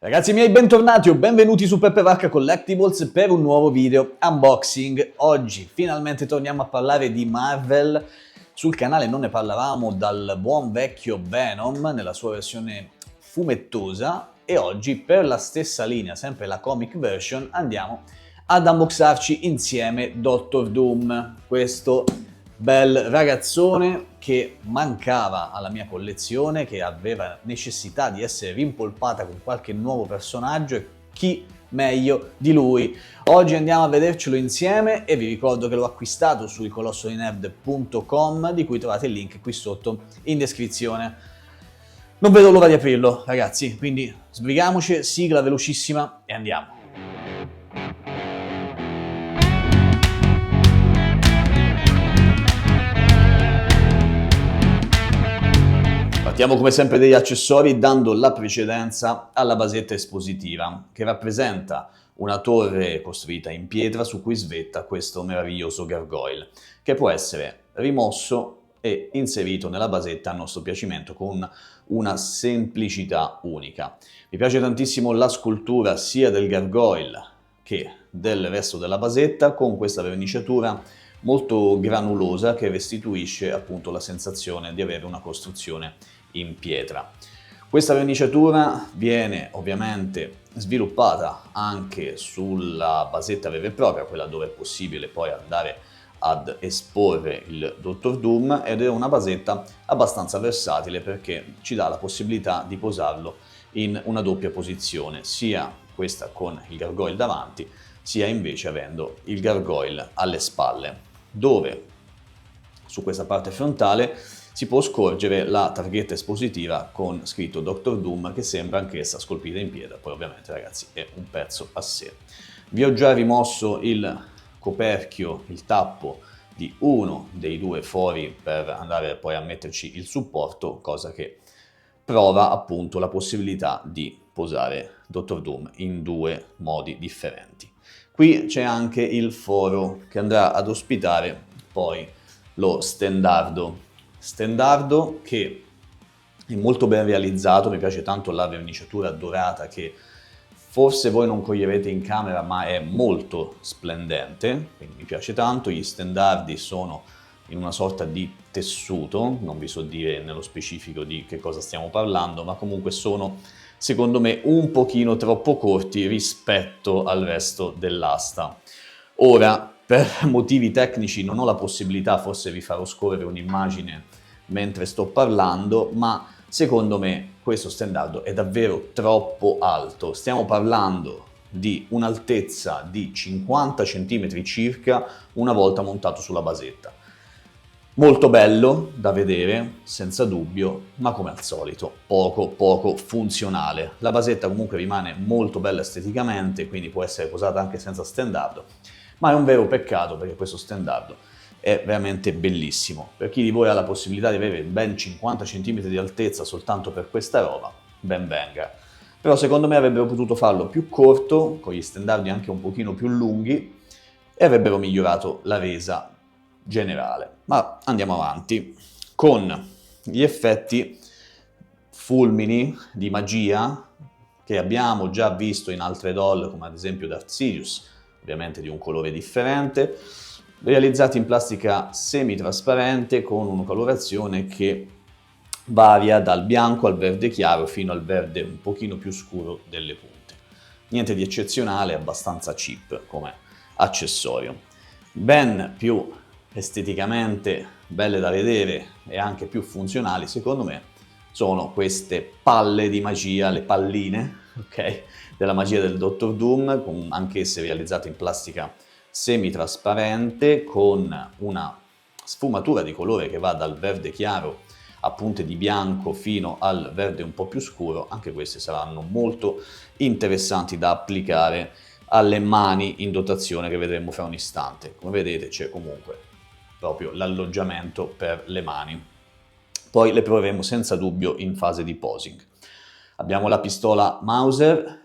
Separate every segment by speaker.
Speaker 1: Ragazzi miei, bentornati o benvenuti su Peppe Vacca Collectibles per un nuovo video unboxing. Oggi finalmente torniamo a parlare di Marvel. Sul canale non ne parlavamo dal buon vecchio Venom nella sua versione fumettosa e oggi per la stessa linea, sempre la comic version, andiamo ad unboxarci insieme Doctor Doom, questo bel ragazzone che mancava alla mia collezione, che aveva necessità di essere rimpolpata con qualche nuovo personaggio e chi meglio di lui. Oggi andiamo a vedercelo insieme e vi ricordo che l'ho acquistato su icolossodinerd.com, di cui trovate il link qui sotto in descrizione. Non vedo l'ora di aprirlo, ragazzi, quindi sbrighiamoci, sigla velocissima e andiamo. Partiamo come sempre dagli accessori dando la precedenza alla basetta espositiva, che rappresenta una torre costruita in pietra su cui svetta questo meraviglioso gargoyle, che può essere rimosso e inserito nella basetta a nostro piacimento con una semplicità unica. Mi piace tantissimo la scultura sia del gargoyle che del resto della basetta, con questa verniciatura molto granulosa che restituisce appunto la sensazione di avere una costruzione in pietra. Questa verniciatura viene ovviamente sviluppata anche sulla basetta vera e propria, quella dove è possibile poi andare ad esporre il Dottor Doom, ed è una basetta abbastanza versatile perché ci dà la possibilità di posarlo in una doppia posizione, sia questa con il gargoyle davanti, sia invece avendo il gargoyle alle spalle, dove su questa parte frontale si può scorgere la targhetta espositiva con scritto Dr. Doom, che sembra anch'essa scolpita in pietra. Poi ovviamente, ragazzi, è un pezzo a sé. Vi ho già rimosso il coperchio, il tappo di uno dei due fori per andare poi a metterci il supporto, cosa che prova appunto la possibilità di posare Dr. Doom in due modi differenti. Qui c'è anche il foro che andrà ad ospitare poi lo stendardo che è molto ben realizzato. Mi piace tanto la verniciatura dorata che forse voi non coglierete in camera, ma è molto splendente, quindi mi piace tanto. Gli stendardi sono in una sorta di tessuto, non vi so dire nello specifico di che cosa stiamo parlando, ma comunque sono secondo me un pochino troppo corti rispetto al resto dell'asta. Ora, per motivi tecnici non ho la possibilità, forse vi farò scorrere un'immagine mentre sto parlando, ma secondo me questo stendardo è davvero troppo alto. Stiamo parlando di un'altezza di 50 cm circa una volta montato sulla basetta. Molto bello da vedere, senza dubbio, ma come al solito poco funzionale. La basetta comunque rimane molto bella esteticamente, quindi può essere posata anche senza stendardo, ma è un vero peccato perché questo stendardo è veramente bellissimo. Per chi di voi ha la possibilità di avere ben 50 cm di altezza soltanto per questa roba, ben venga. Però secondo me avrebbero potuto farlo più corto, con gli stendardi anche un pochino più lunghi, e avrebbero migliorato la resa generale. Ma andiamo avanti con gli effetti fulmini di magia che abbiamo già visto in altre doll, come ad esempio Darth Sidious, ovviamente di un colore differente, realizzati in plastica semi-trasparente con una colorazione che varia dal bianco al verde chiaro fino al verde un pochino più scuro delle punte. Niente di eccezionale, abbastanza cheap come accessorio. Ben più esteticamente belle da vedere e anche più funzionali, secondo me, sono queste palle di magia, le palline, ok, della magia del Dottor Doom, anch'esse realizzate in plastica semi-trasparente con una sfumatura di colore che va dal verde chiaro a punte di bianco fino al verde un po' più scuro. Anche queste saranno molto interessanti da applicare alle mani in dotazione, che vedremo fra un istante. Come vedete c'è comunque proprio l'alloggiamento per le mani. Poi le proveremo senza dubbio in fase di posing. Abbiamo la pistola Mauser,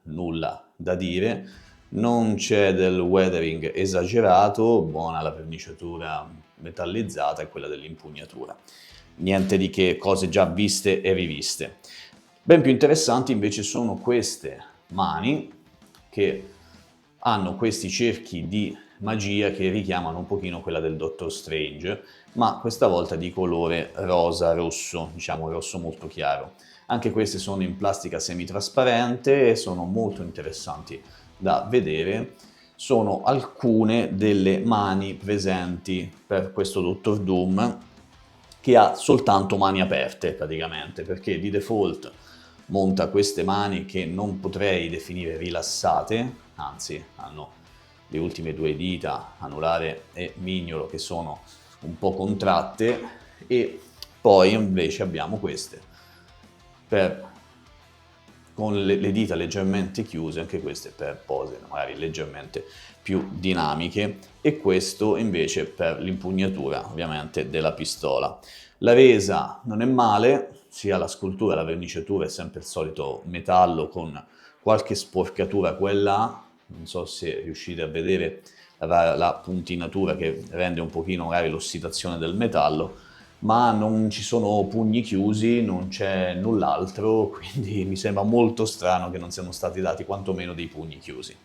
Speaker 1: nulla da dire, non c'è del weathering esagerato, buona la verniciatura metallizzata e quella dell'impugnatura. Niente di che, cose già viste e riviste. Ben più interessanti invece sono queste mani che hanno questi cerchi di magia che richiamano un pochino quella del Doctor Strange, ma questa volta di colore rosa-rosso, diciamo rosso molto chiaro. Anche queste sono in plastica semitrasparente e sono molto interessanti da vedere. Sono alcune delle mani presenti per questo Doctor Doom, che ha soltanto mani aperte praticamente, perché di default monta queste mani che non potrei definire rilassate, anzi hanno le ultime due dita, anulare e mignolo, che sono un po' contratte, e poi invece abbiamo queste con le dita leggermente chiuse, anche queste per pose magari leggermente più dinamiche, e questo invece per l'impugnatura ovviamente della pistola. La resa non è male, sia la scultura che la verniciatura è sempre il solito metallo con qualche sporcatura qua e là, non so se riuscite a vedere la puntinatura che rende un pochino magari l'ossidazione del metallo, ma non ci sono pugni chiusi, non c'è null'altro, quindi mi sembra molto strano che non siano stati dati quantomeno dei pugni chiusi.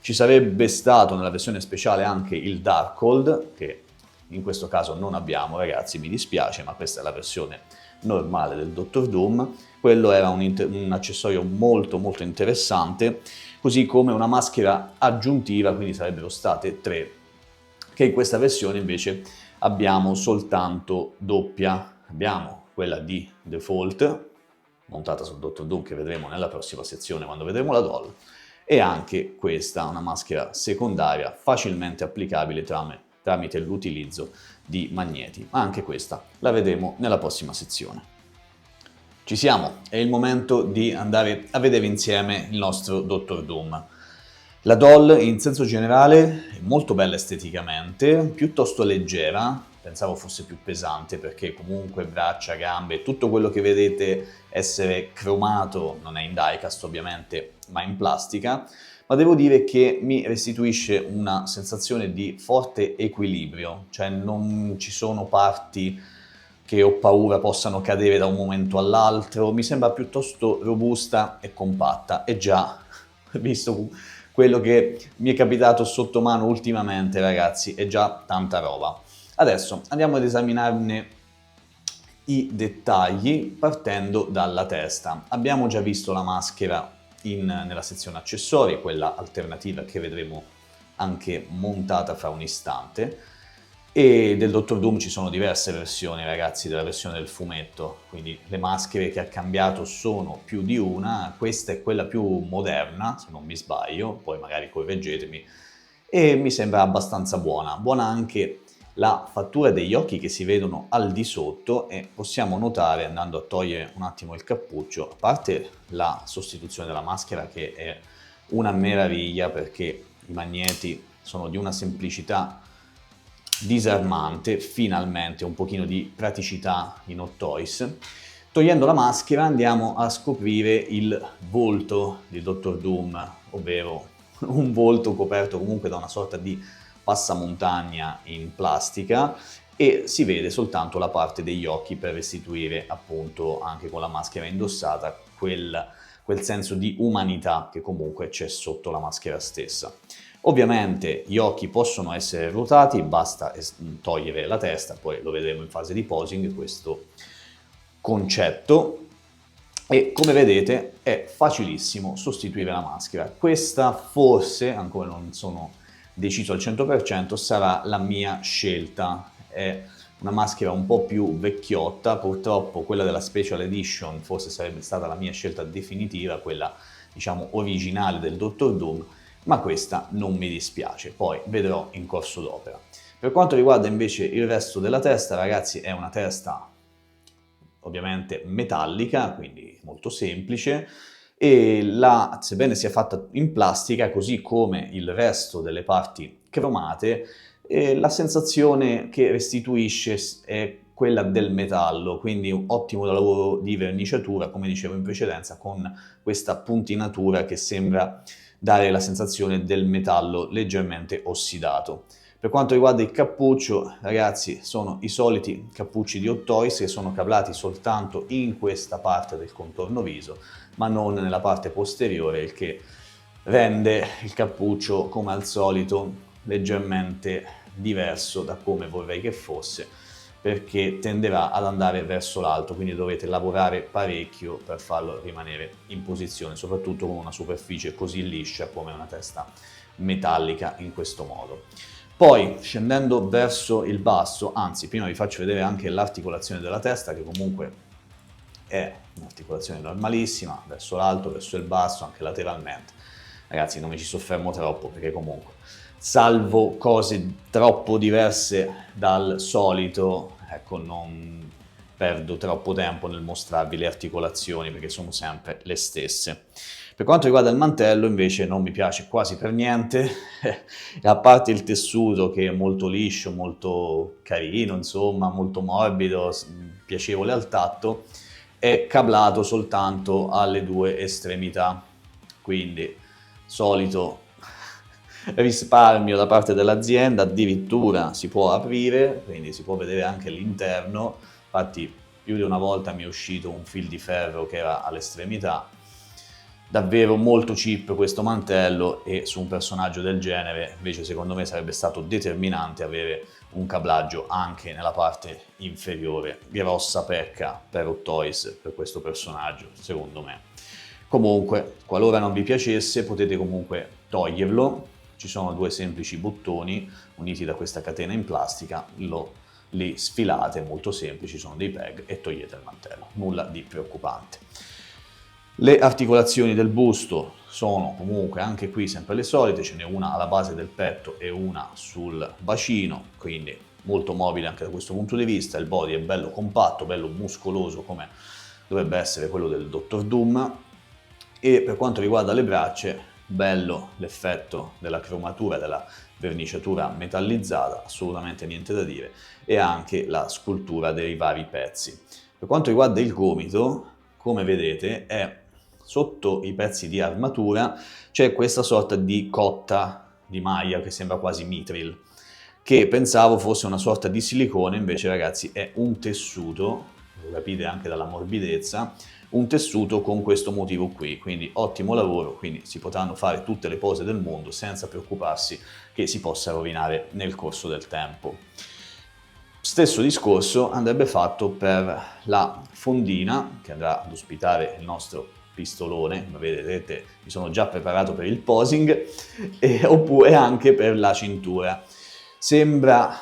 Speaker 1: Ci sarebbe stato nella versione speciale anche il Darkhold, che in questo caso non abbiamo, ragazzi, mi dispiace, ma questa è la versione normale del Doctor Doom. Quello era un accessorio molto molto interessante, così come una maschera aggiuntiva, quindi sarebbero state 3, che in questa versione invece abbiamo soltanto doppia. Abbiamo quella di default, montata sul Doctor Doom, che vedremo nella prossima sezione quando vedremo la doll, e anche questa, una maschera secondaria facilmente applicabile tramite l'utilizzo di magneti, ma anche questa la vedremo nella prossima sezione. Ci siamo, è il momento di andare a vedere insieme il nostro Doctor Doom. La doll in senso generale è molto bella esteticamente, piuttosto leggera, pensavo fosse più pesante perché comunque braccia, gambe, tutto quello che vedete essere cromato non è in diecast ovviamente, ma in plastica, ma devo dire che mi restituisce una sensazione di forte equilibrio, cioè non ci sono parti che ho paura possano cadere da un momento all'altro, mi sembra piuttosto robusta e compatta, e già, visto quello che mi è capitato sotto mano ultimamente, ragazzi, è già tanta roba. Adesso andiamo ad esaminarne i dettagli partendo dalla testa. Abbiamo già visto la maschera nella sezione accessori, quella alternativa che vedremo anche montata fra un istante. E del Doctor Doom ci sono diverse versioni, ragazzi, della versione del fumetto, quindi le maschere che ha cambiato sono più di una, questa è quella più moderna, se non mi sbaglio, poi magari correggetemi, e mi sembra abbastanza buona. Buona anche la fattura degli occhi che si vedono al di sotto, e possiamo notare, andando a togliere un attimo il cappuccio, a parte la sostituzione della maschera che è una meraviglia perché i magneti sono di una semplicità disarmante, finalmente un pochino di praticità in Hot Toys. Togliendo la maschera andiamo a scoprire il volto di Doctor Doom, ovvero un volto coperto comunque da una sorta di passamontagna in plastica, e si vede soltanto la parte degli occhi per restituire appunto anche con la maschera indossata quel senso di umanità che comunque c'è sotto la maschera stessa. Ovviamente gli occhi possono essere ruotati, basta togliere la testa, poi lo vedremo in fase di posing questo concetto, e come vedete è facilissimo sostituire la maschera. Questa forse, ancora non sono deciso al 100%, sarà la mia scelta. È una maschera un po' più vecchiotta, purtroppo quella della Special Edition forse sarebbe stata la mia scelta definitiva, quella diciamo originale del Doctor Doom, ma questa non mi dispiace, poi vedrò in corso d'opera. Per quanto riguarda invece il resto della testa, ragazzi, è una testa ovviamente metallica, quindi molto semplice, e sebbene sia fatta in plastica, così come il resto delle parti cromate, la sensazione che restituisce è quella del metallo, quindi un ottimo lavoro di verniciatura, come dicevo in precedenza, con questa puntinatura che sembra dare la sensazione del metallo leggermente ossidato. Per quanto riguarda il cappuccio, ragazzi, sono i soliti cappucci di Hot Toys che sono cablati soltanto in questa parte del contorno viso, ma non nella parte posteriore, il che rende il cappuccio, come al solito, leggermente diverso da come vorrei che fosse, perché tenderà ad andare verso l'alto, quindi dovete lavorare parecchio per farlo rimanere in posizione, soprattutto con una superficie così liscia come una testa metallica in questo modo. Poi, scendendo verso il basso, anzi, prima vi faccio vedere anche l'articolazione della testa, che comunque è un'articolazione normalissima, verso l'alto, verso il basso, anche lateralmente. Ragazzi, non mi ci soffermo troppo, perché comunque, salvo cose troppo diverse dal solito, ecco, non perdo troppo tempo nel mostrarvi le articolazioni, perché sono sempre le stesse. Per quanto riguarda il mantello invece non mi piace quasi per niente, a parte il tessuto che è molto liscio, molto carino, insomma, molto morbido, piacevole al tatto, è cablato soltanto alle due estremità, quindi solito risparmio da parte dell'azienda, addirittura si può aprire, quindi si può vedere anche l'interno, infatti più di una volta mi è uscito un fil di ferro che era all'estremità. Davvero molto cheap questo mantello, e su un personaggio del genere invece secondo me sarebbe stato determinante avere un cablaggio anche nella parte inferiore. Grossa pecca per Hot Toys per questo personaggio, secondo me. Comunque, qualora non vi piacesse, potete comunque toglierlo. Ci sono due semplici bottoni uniti da questa catena in plastica, li sfilate, molto semplici, sono dei peg, e togliete il mantello. Nulla di preoccupante. Le articolazioni del busto sono comunque anche qui sempre le solite, ce n'è una alla base del petto e una sul bacino, quindi molto mobile anche da questo punto di vista. Il body è bello compatto, bello muscoloso come dovrebbe essere quello del Dottor Doom. E per quanto riguarda le braccia, bello l'effetto della cromatura, della verniciatura metallizzata, assolutamente niente da dire, e anche la scultura dei vari pezzi. Per quanto riguarda il gomito, come vedete, è sotto i pezzi di armatura c'è questa sorta di cotta di maglia che sembra quasi mitril, che pensavo fosse una sorta di silicone, invece ragazzi è un tessuto, lo capite anche dalla morbidezza, un tessuto con questo motivo qui, quindi ottimo lavoro, quindi si potranno fare tutte le pose del mondo senza preoccuparsi che si possa rovinare nel corso del tempo. Stesso discorso andrebbe fatto per la fondina che andrà ad ospitare il nostro pistolone, come vedete mi sono già preparato per il posing, oppure anche per la cintura. Sembra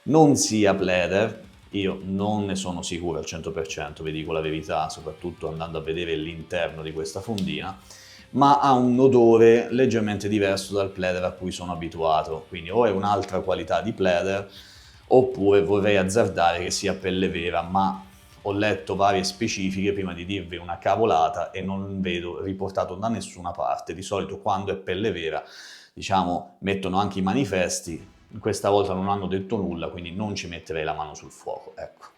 Speaker 1: non sia pleather, io non ne sono sicuro al 100%, vi dico la verità, soprattutto andando a vedere l'interno di questa fondina, ma ha un odore leggermente diverso dal pleather a cui sono abituato, quindi o è un'altra qualità di pleather, oppure vorrei azzardare che sia pelle vera, ma ho letto varie specifiche prima di dirvi una cavolata e non vedo riportato da nessuna parte. Di solito quando è pelle vera, diciamo, mettono anche i manifesti, questa volta non hanno detto nulla, quindi non ci metterei la mano sul fuoco, ecco.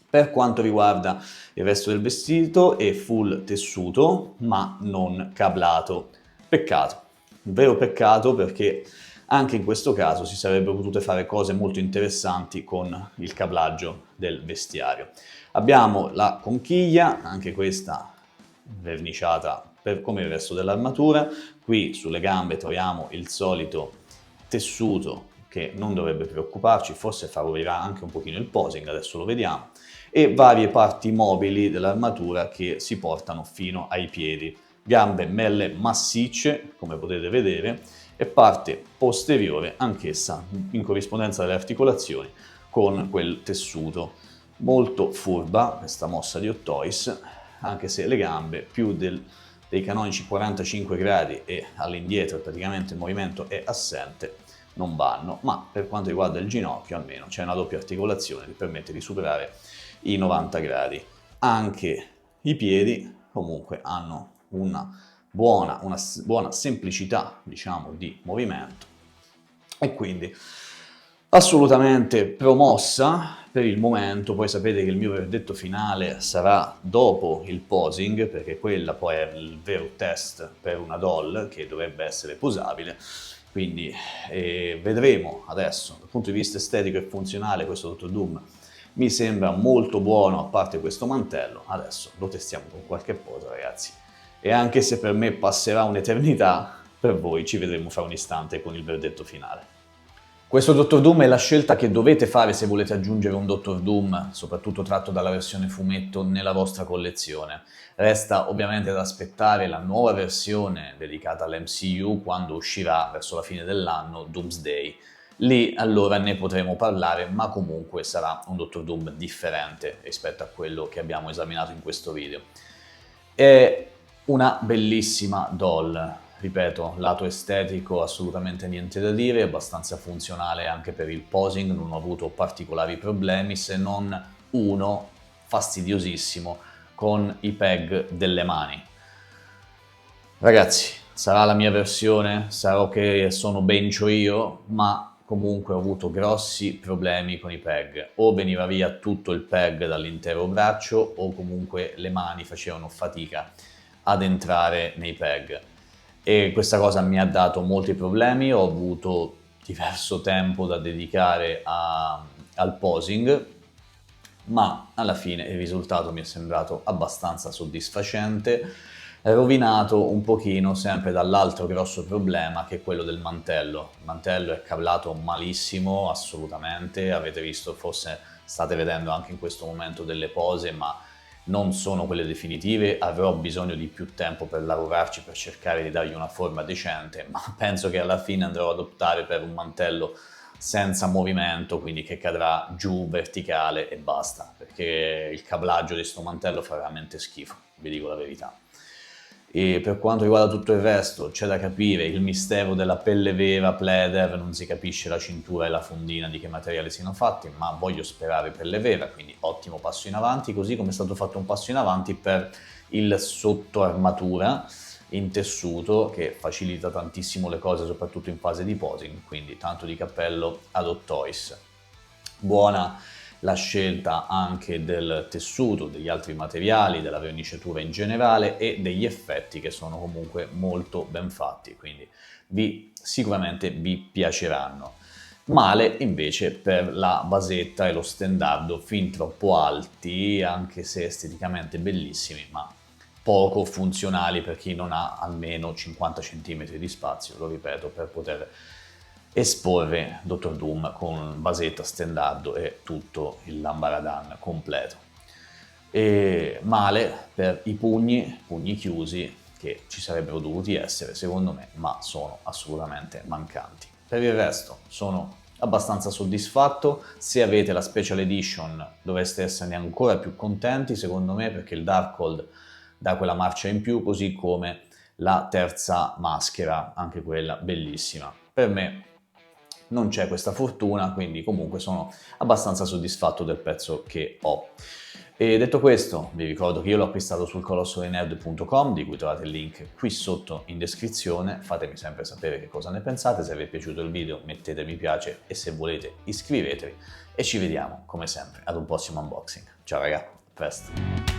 Speaker 1: Per quanto riguarda il resto del vestito è full tessuto, ma non cablato. Peccato, un vero peccato, perché anche in questo caso si sarebbero potute fare cose molto interessanti con il cablaggio del vestiario. Abbiamo la conchiglia, anche questa verniciata come il resto dell'armatura. Qui sulle gambe troviamo il solito tessuto che non dovrebbe preoccuparci, forse favorirà anche un pochino il posing, adesso lo vediamo, e varie parti mobili dell'armatura che si portano fino ai piedi. Gambe melle massicce, come potete vedere, e parte posteriore anch'essa in corrispondenza delle articolazioni con quel tessuto. Molto furba questa mossa di Hot Toys, anche se le gambe più dei canonici 45 gradi e all'indietro praticamente il movimento è assente, non vanno, ma per quanto riguarda il ginocchio almeno c'è una doppia articolazione che permette di superare i 90 gradi. Anche i piedi comunque hanno una buona semplicità, diciamo, di movimento, e quindi assolutamente promossa per il momento. Poi sapete che il mio verdetto finale sarà dopo il posing, perché quella poi è il vero test per una doll che dovrebbe essere posabile. quindi vedremo adesso. Dal punto di vista estetico e funzionale questo Dr. Doom mi sembra molto buono, a parte questo mantello. Adesso lo testiamo con qualche posa, ragazzi, e anche se per me passerà un'eternità, per voi ci vedremo fra un istante con il verdetto finale. Questo Dr. Doom è la scelta che dovete fare se volete aggiungere un Dr. Doom, soprattutto tratto dalla versione fumetto, nella vostra collezione. Resta ovviamente da aspettare la nuova versione dedicata all'MCU quando uscirà verso la fine dell'anno, Doomsday. Lì allora ne potremo parlare, ma comunque sarà un Dr. Doom differente rispetto a quello che abbiamo esaminato in questo video. È una bellissima doll. Ripeto, lato estetico assolutamente niente da dire, abbastanza funzionale anche per il posing, non ho avuto particolari problemi se non uno fastidiosissimo con i peg delle mani. Ragazzi, sarà la mia versione, sarò che sono bencio io, ma comunque ho avuto grossi problemi con i peg. O veniva via tutto il peg dall'intero braccio o comunque le mani facevano fatica ad entrare nei peg. E questa cosa mi ha dato molti problemi, ho avuto diverso tempo da dedicare al posing, ma alla fine il risultato mi è sembrato abbastanza soddisfacente, rovinato un pochino sempre dall'altro grosso problema che è quello del mantello. Il mantello è cablato malissimo, assolutamente, avete visto, forse state vedendo anche in questo momento delle pose, ma non sono quelle definitive, avrò bisogno di più tempo per lavorarci, per cercare di dargli una forma decente, ma penso che alla fine andrò ad optare per un mantello senza movimento, quindi che cadrà giù verticale e basta, perché il cablaggio di sto mantello fa veramente schifo, vi dico la verità. E per quanto riguarda tutto il resto, c'è da capire il mistero della pelle vera, pleather, non si capisce la cintura e la fondina di che materiale siano fatti, ma voglio sperare pelle vera, quindi ottimo passo in avanti, così come è stato fatto un passo in avanti per il sottoarmatura in tessuto, che facilita tantissimo le cose, soprattutto in fase di posing, quindi tanto di cappello ad Hot Toys. Buona la scelta anche del tessuto, degli altri materiali, della verniciatura in generale e degli effetti che sono comunque molto ben fatti, quindi sicuramente vi piaceranno. Male invece per la basetta e lo stendardo fin troppo alti, anche se esteticamente bellissimi, ma poco funzionali per chi non ha almeno 50 cm di spazio, lo ripeto, per poter esporre Dr. Doom con basetta, stendardo e tutto il lambaradan completo. E male per i pugni chiusi, che ci sarebbero dovuti essere secondo me, ma sono assolutamente mancanti. Per il resto sono abbastanza soddisfatto. Se avete la Special Edition dovreste esserne ancora più contenti secondo me, perché il Darkhold dà quella marcia in più, così come la terza maschera, anche quella bellissima. Per me non c'è questa fortuna, quindi comunque sono abbastanza soddisfatto del prezzo che ho. E detto questo, vi ricordo che io l'ho acquistato sul colossodenerd.com, di cui trovate il link qui sotto in descrizione. Fatemi sempre sapere che cosa ne pensate, se vi è piaciuto il video mettete mi piace e se volete iscrivetevi e ci vediamo come sempre ad un prossimo unboxing. Ciao ragazzi, a presto!